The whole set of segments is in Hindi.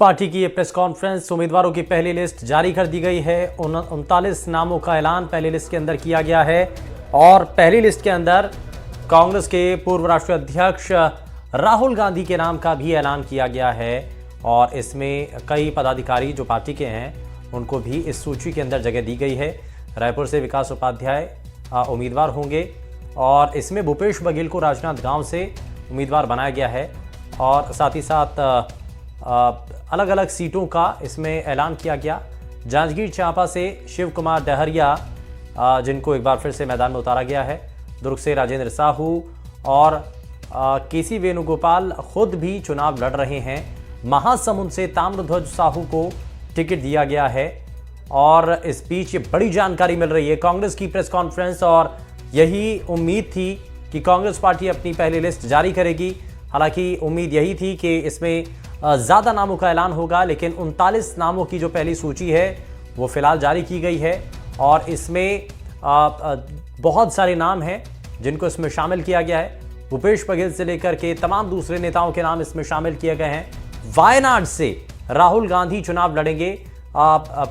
पार्टी की ये प्रेस कॉन्फ्रेंस, उम्मीदवारों की पहली लिस्ट जारी कर दी गई है। 39 नामों का ऐलान पहली लिस्ट के अंदर किया गया है और पहली लिस्ट के अंदर कांग्रेस के पूर्व राष्ट्रीय अध्यक्ष राहुल गांधी के नाम का भी ऐलान किया गया है और इसमें कई पदाधिकारी जो पार्टी के हैं उनको भी इस सूची के अंदर जगह दी गई है। रायपुर से विकास उपाध्याय उम्मीदवार होंगे और इसमें भूपेश बघेल को राजनांदगांव से उम्मीदवार बनाया गया है और साथ ही साथ अलग अलग सीटों का इसमें ऐलान किया गया। जांजगीर चांपा से शिव कुमार डहरिया जिनको एक बार फिर से मैदान में उतारा गया है। दुर्ग से राजेंद्र साहू और केसी वेणुगोपाल खुद भी चुनाव लड़ रहे हैं। महासमुंद से ताम्रध्वज साहू को टिकट दिया गया है और इस बीच ये बड़ी जानकारी मिल रही है कांग्रेस की प्रेस कॉन्फ्रेंस और यही उम्मीद थी कि कांग्रेस पार्टी अपनी पहली लिस्ट जारी करेगी। हालांकि उम्मीद यही थी कि इसमें ज़्यादा नामों का ऐलान होगा, लेकिन 39 नामों की जो पहली सूची है वो फिलहाल जारी की गई है और इसमें बहुत सारे नाम हैं जिनको इसमें शामिल किया गया है। भूपेश बघेल से लेकर के तमाम दूसरे नेताओं के नाम इसमें शामिल किए गए हैं। वायनाड से राहुल गांधी चुनाव लड़ेंगे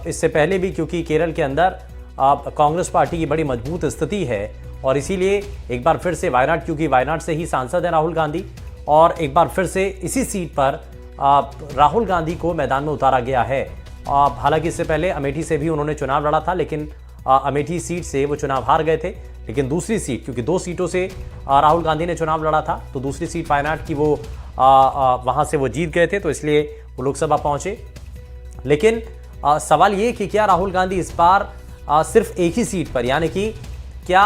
इससे पहले भी, क्योंकि केरल के अंदर कांग्रेस पार्टी की बड़ी मजबूत स्थिति है और इसीलिए एक बार फिर से वायनाड, क्योंकि वायनाड से ही सांसद है राहुल गांधी, और एक बार फिर से इसी सीट पर राहुल गांधी को मैदान में उतारा गया है। हालांकि इससे पहले अमेठी से भी उन्होंने चुनाव लड़ा था, लेकिन अमेठी सीट से वो चुनाव हार गए थे। लेकिन दूसरी सीट, क्योंकि 2 सीटों से राहुल गांधी ने चुनाव लड़ा था, तो दूसरी सीट वायनाड की वो वहां से वो जीत गए थे, तो इसलिए वो लोकसभा पहुंचे। लेकिन सवाल ये कि क्या राहुल गांधी इस बार सिर्फ एक ही सीट पर, यानी कि क्या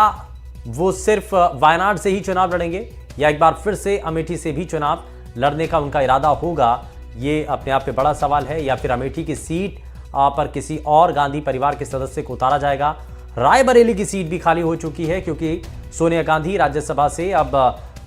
वो सिर्फ वायनाड से ही चुनाव लड़ेंगे या एक बार फिर से अमेठी से भी चुनाव लड़ने का उनका इरादा होगा, ये अपने आप में बड़ा सवाल है। या फिर अमेठी की सीट पर किसी और गांधी परिवार के सदस्य को उतारा जाएगा। रायबरेली की सीट भी खाली हो चुकी है क्योंकि सोनिया गांधी राज्यसभा से अब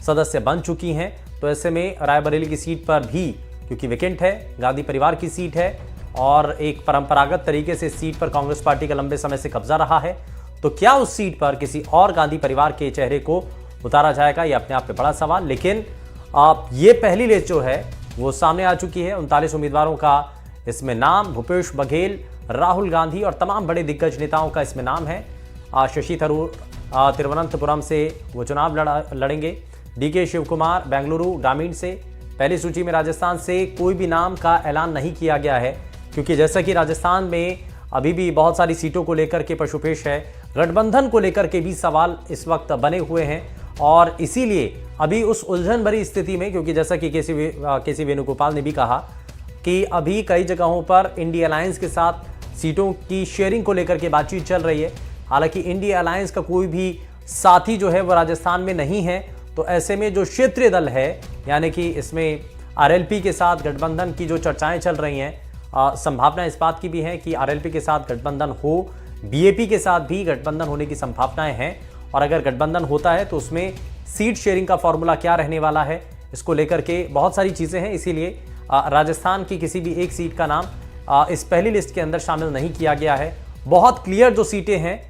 सदस्य बन चुकी हैं, तो ऐसे में रायबरेली की सीट पर भी, क्योंकि वैकेंट है, गांधी परिवार की सीट है और एक परंपरागत तरीके से सीट पर कांग्रेस पार्टी का लंबे समय से कब्जा रहा है, तो क्या उस सीट पर किसी और गांधी परिवार के चेहरे को उतारा जाएगा, यह अपने आप में बड़ा सवाल। लेकिन ये पहली लिस्ट जो है वो सामने आ चुकी है। 39 उम्मीदवारों का इसमें नाम, भूपेश बघेल, राहुल गांधी और तमाम बड़े दिग्गज नेताओं का इसमें नाम है। शशि थरूर तिरुवनंतपुरम से वो चुनाव लड़ेंगे। डीके शिव कुमार बेंगलुरु ग्रामीण से। पहली सूची में राजस्थान से कोई भी नाम का ऐलान नहीं किया गया है, क्योंकि जैसा कि राजस्थान में अभी भी बहुत सारी सीटों को लेकर के पशुपेश है, गठबंधन को लेकर के भी सवाल इस वक्त बने हुए हैं और इसीलिए अभी उस उलझन भरी स्थिति में, क्योंकि जैसा कि केसी वेणुगोपाल ने भी कहा कि अभी कई जगहों पर इंडिया अलायंस के साथ सीटों की शेयरिंग को लेकर के बातचीत चल रही है। हालांकि इंडिया अलायंस का कोई भी साथी जो है वो राजस्थान में नहीं है, तो ऐसे में जो क्षेत्रीय दल है, यानी कि इसमें आरएलपी के साथ गठबंधन की जो चर्चाएं चल रही हैं, संभावना इस बात की भी है कि आरएलपी के साथ गठबंधन हो, बीएपी के साथ भी गठबंधन होने की संभावनाएं हैं और अगर गठबंधन होता है तो उसमें सीट शेयरिंग का फॉर्मूला क्या रहने वाला है, इसको लेकर के बहुत सारी चीज़ें हैं। इसीलिए राजस्थान की किसी भी एक सीट का नाम इस पहली लिस्ट के अंदर शामिल नहीं किया गया है। बहुत क्लियर जो सीटें हैं,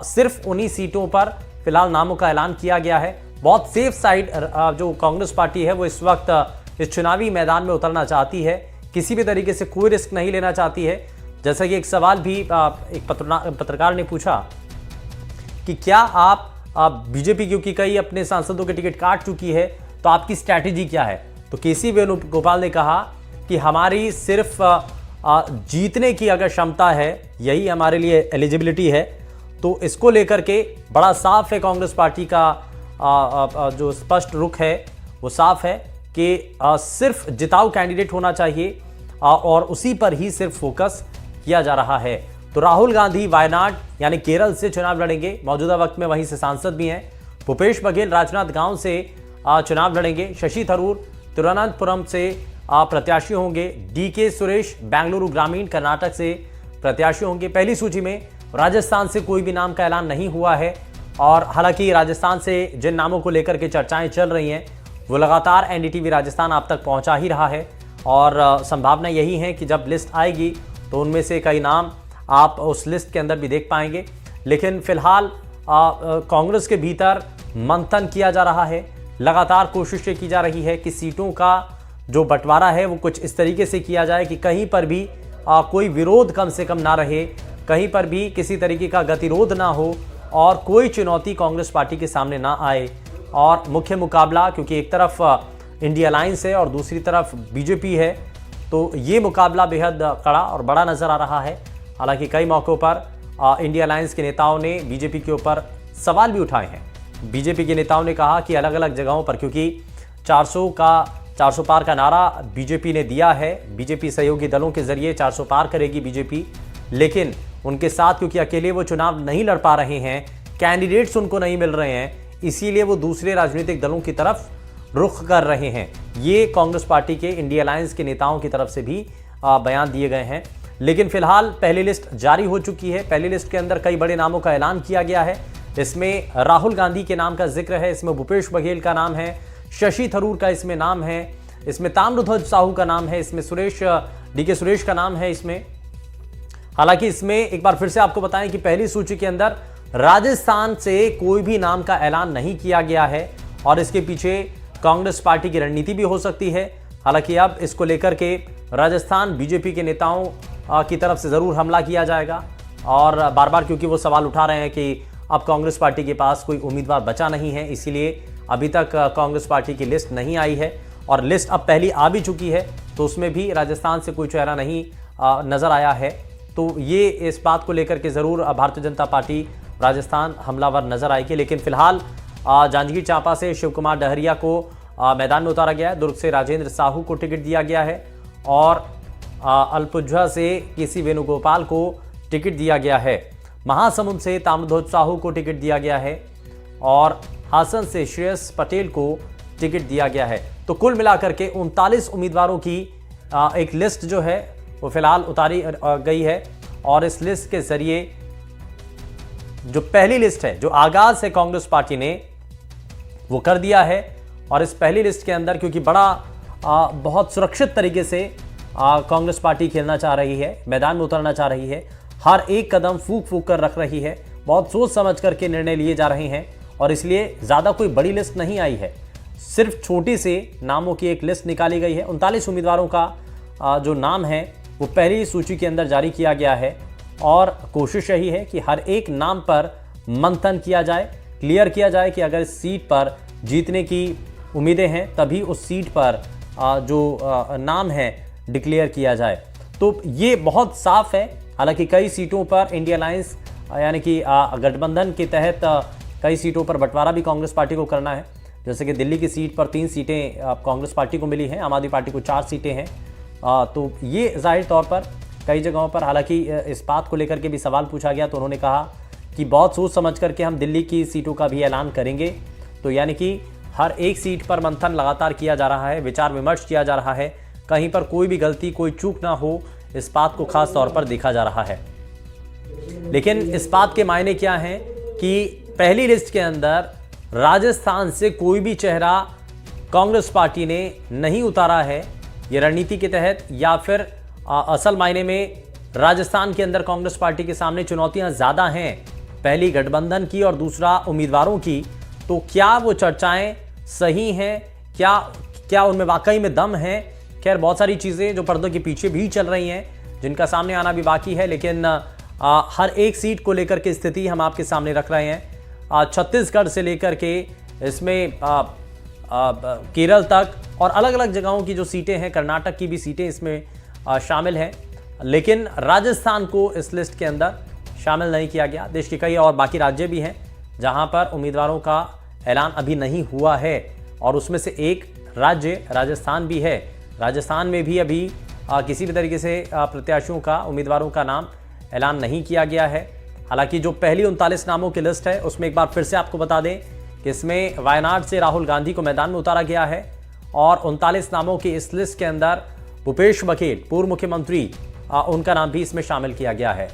सिर्फ उन्हीं सीटों पर फिलहाल नामों का ऐलान किया गया है। बहुत सेफ साइड जो कांग्रेस पार्टी है वो इस वक्त इस चुनावी मैदान में उतरना चाहती है, किसी भी तरीके से कोई रिस्क नहीं लेना चाहती है। जैसा कि एक सवाल भी एक पत्रकार ने पूछा कि क्या आप बीजेपी, क्योंकि कई अपने सांसदों के टिकट काट चुकी है, तो आपकी स्ट्रैटेजी क्या है, तो केसी वेणुगोपाल ने कहा कि हमारी सिर्फ जीतने की अगर क्षमता है, यही हमारे लिए एलिजिबिलिटी है, तो इसको लेकर के बड़ा साफ है। कांग्रेस पार्टी का जो स्पष्ट रुख है वो साफ है कि सिर्फ जिताऊ कैंडिडेट होना चाहिए और उसी पर ही सिर्फ फोकस किया जा रहा है। तो राहुल गांधी वायनाड यानी केरल से चुनाव लड़ेंगे, मौजूदा वक्त में वहीं से सांसद भी हैं। भूपेश बघेल राजनांदगांव से चुनाव लड़ेंगे। शशि थरूर तिरुवनंतपुरम से प्रत्याशी होंगे। डीके सुरेश बेंगलुरु ग्रामीण कर्नाटक से प्रत्याशी होंगे। पहली सूची में राजस्थान से कोई भी नाम का ऐलान नहीं हुआ है और हालांकि राजस्थान से जिन नामों को लेकर के चर्चाएं चल रही हैं वो लगातार एनडीटीवी राजस्थान आप तक पहुंचा ही रहा है और संभावना यही है कि जब लिस्ट आएगी तो उनमें से कई नाम आप उस लिस्ट के अंदर भी देख पाएंगे। लेकिन फिलहाल कांग्रेस के भीतर मंथन किया जा रहा है, लगातार कोशिशें की जा रही है कि सीटों का जो बंटवारा है वो कुछ इस तरीके से किया जाए कि कहीं पर भी कोई विरोध कम से कम ना रहे, कहीं पर भी किसी तरीके का गतिरोध ना हो और कोई चुनौती कांग्रेस पार्टी के सामने ना आए। और मुख्य मुकाबला, क्योंकि एक तरफ इंडिया अलायंस है और दूसरी तरफ बीजेपी है, तो ये मुकाबला बेहद कड़ा और बड़ा नजर आ रहा है। हालांकि कई मौक़ों पर इंडिया अलायंस के नेताओं ने बीजेपी के ऊपर सवाल भी उठाए हैं। बीजेपी के नेताओं ने कहा कि अलग अलग जगहों पर, क्योंकि 400 पार का नारा बीजेपी ने दिया है, बीजेपी सहयोगी दलों के जरिए 400 पार करेगी बीजेपी, लेकिन उनके साथ क्योंकि अकेले वो चुनाव नहीं लड़ पा रहे हैं, कैंडिडेट्स उनको नहीं मिल रहे हैं, इसीलिए वो दूसरे राजनीतिक दलों की तरफ रुख कर रहे हैं। ये कांग्रेस पार्टी के इंडिया अलायंस के नेताओं की तरफ से भी बयान दिए गए हैं। लेकिन फिलहाल पहली लिस्ट जारी हो चुकी है। पहली लिस्ट के अंदर कई बड़े नामों का ऐलान किया गया है। इसमें राहुल गांधी के नाम का जिक्र है, इसमें भूपेश बघेल का नाम है, शशि थरूर का इसमें नाम है, इसमें ताम्रध्वज साहू का नाम है, इसमें डीके सुरेश का नाम है इसमें। हालांकि इसमें एक बार फिर से आपको बताएं कि पहली सूची के अंदर राजस्थान से कोई भी नाम का ऐलान नहीं किया गया है और इसके पीछे कांग्रेस पार्टी की रणनीति भी हो सकती है। हालांकि अब इसको लेकर के राजस्थान बीजेपी के नेताओं की तरफ से जरूर हमला किया जाएगा और बार बार, क्योंकि वो सवाल उठा रहे हैं कि अब कांग्रेस पार्टी के पास कोई उम्मीदवार बचा नहीं है, इसीलिए अभी तक कांग्रेस पार्टी की लिस्ट नहीं आई है और लिस्ट अब पहली आ भी चुकी है, तो उसमें भी राजस्थान से कोई चेहरा नहीं नजर आया है। तो ये इस बात को लेकर के ज़रूर भारतीय जनता पार्टी राजस्थान हमलावर नजर आएगी। लेकिन फिलहाल जांजगीर चांपा से शिव कुमार डहरिया को मैदान में उतारा गया है, दुर्ग से राजेंद्र साहू को टिकट दिया गया है और अल्पुझा से केसी वेणुगोपाल को टिकट दिया गया है, महासमुंद से ताम्रध्वज साहू को टिकट दिया गया है और हासन से श्रेयस पटेल को टिकट दिया गया है। तो कुल मिलाकर के 39 उम्मीदवारों की एक लिस्ट जो है वो फिलहाल उतारी गई है और इस लिस्ट के जरिए जो पहली लिस्ट है, जो आगाज है कांग्रेस पार्टी ने वो कर दिया है और इस पहली लिस्ट के अंदर क्योंकि बहुत सुरक्षित तरीके से कांग्रेस पार्टी खेलना चाह रही है, मैदान में उतरना चाह रही है, हर एक कदम फूक फूक कर रख रही है, बहुत सोच समझ करके निर्णय लिए जा रहे हैं और इसलिए ज़्यादा कोई बड़ी लिस्ट नहीं आई है, सिर्फ छोटी से नामों की एक लिस्ट निकाली गई है। 39 उम्मीदवारों का जो नाम है वो पहली सूची के अंदर जारी किया गया है और कोशिश यही है कि हर एक नाम पर मंथन किया जाए, क्लियर किया जाए कि अगर इस सीट पर जीतने की उम्मीदें हैं तभी उस सीट पर जो नाम है डिक्लेयर किया जाए। तो ये बहुत साफ है। हालांकि कई सीटों पर इंडिया अलायंस यानी कि गठबंधन के तहत कई सीटों पर बंटवारा भी कांग्रेस पार्टी को करना है। जैसे कि दिल्ली की सीट पर 3 सीटें कांग्रेस पार्टी को मिली हैं, आम आदमी पार्टी को 4 सीटें हैं। तो ये जाहिर तौर पर कई जगहों पर, हालांकि इस बात को लेकर के भी सवाल पूछा गया तो उन्होंने कहा कि बहुत सोच समझ करके हम दिल्ली की सीटों का भी ऐलान करेंगे। तो यानी कि हर एक सीट पर मंथन लगातार किया जा रहा है, विचार विमर्श किया जा रहा है, कहीं पर कोई भी गलती कोई चूक ना हो, इस बात को खास तौर पर देखा जा रहा है। लेकिन इस बात के मायने क्या हैं कि पहली लिस्ट के अंदर राजस्थान से कोई भी चेहरा कांग्रेस पार्टी ने नहीं उतारा है, ये रणनीति के तहत या फिर असल मायने में राजस्थान के अंदर कांग्रेस पार्टी के सामने चुनौतियां ज़्यादा हैं, पहली गठबंधन की और दूसरा उम्मीदवारों की। तो क्या वो चर्चाएं सही हैं, क्या उनमें वाकई में दम है? खैर, बहुत सारी चीज़ें जो पर्दों के पीछे भी चल रही हैं जिनका सामने आना भी बाकी है, लेकिन हर एक सीट को लेकर के स्थिति हम आपके सामने रख रहे हैं। छत्तीसगढ़ से लेकर के इसमें केरल तक और अलग अलग जगहों की जो सीटें हैं, कर्नाटक की भी सीटें इसमें शामिल हैं, लेकिन राजस्थान को इस लिस्ट के अंदर शामिल नहीं किया गया। देश के कई और बाकी राज्य भी हैं जहां पर उम्मीदवारों का ऐलान अभी नहीं हुआ है और उसमें से एक राज्य राजस्थान भी है। राजस्थान में भी अभी किसी भी तरीके से प्रत्याशियों का, उम्मीदवारों का नाम ऐलान नहीं किया गया है। हालांकि जो पहली 39 नामों की लिस्ट है उसमें एक बार फिर से आपको बता दें कि इसमें वायनाड से राहुल गांधी को मैदान में उतारा गया है और 39 नामों की इस लिस्ट के अंदर भूपेश बघेल, पूर्व मुख्यमंत्री, उनका नाम भी इसमें शामिल किया गया है।